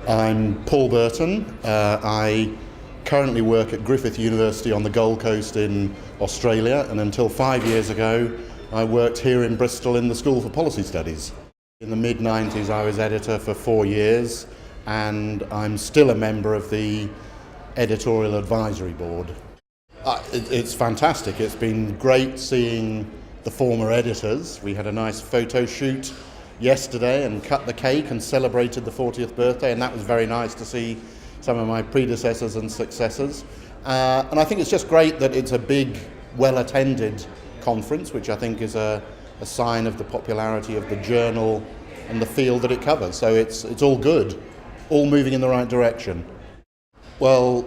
I'm Paul Burton. I currently work at Griffith University on the Gold Coast in Australia, and until 5 years ago I worked here in Bristol in the School for Policy Studies. In the mid-90s I was editor for 4 years, and I'm still a member of the editorial advisory board. It's fantastic. It's been great seeing the former editors. We had a nice photo shoot yesterday and cut the cake and celebrated the 40th birthday, and that was very nice to see some of my predecessors and successors. And I think it's just great that it's a big, well-attended conference, which I think is a sign of the popularity of the journal and the field that it covers. So it's all good, all moving in the right direction. Well,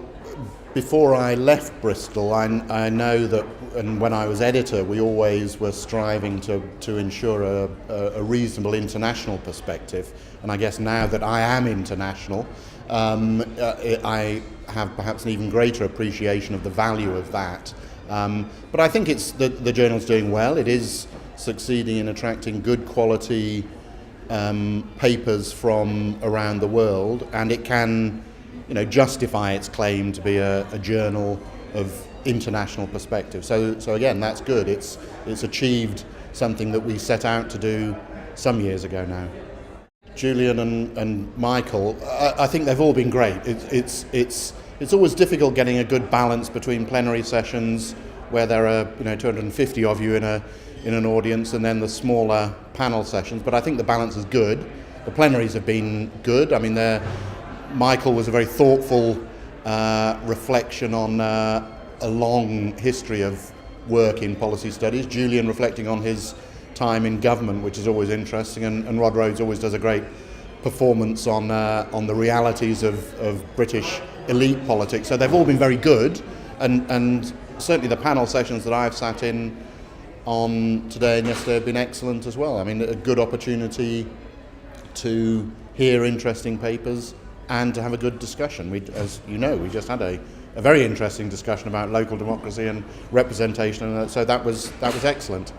before I left Bristol, I know that, and when I was editor, we always were striving to ensure a reasonable international perspective. And I guess now that I am international, I have perhaps an even greater appreciation of the value of that. But I think the journal's doing well. It is succeeding in attracting good quality papers from around the world, and it can justify its claim to be a journal of international perspective. So again, that's good. It's achieved something that we set out to do some years ago now. Julian and Michael, I think they've all been great. It's always difficult getting a good balance between plenary sessions where there are 250 of you in an audience, and then the smaller panel sessions. But I think the balance is good. The plenaries have been good. I mean, Michael was a very thoughtful reflection on a long history of work in policy studies. Julian reflecting on his time in government, which is always interesting, and Rod Rhodes always does a great performance on the realities of British elite politics. So they've all been very good, and certainly the panel sessions that I've sat in on today and yesterday have been excellent as well. I mean, a good opportunity to hear interesting papers and to have a good discussion. As you know, we just had a very interesting discussion about local democracy and representation, and so that was excellent.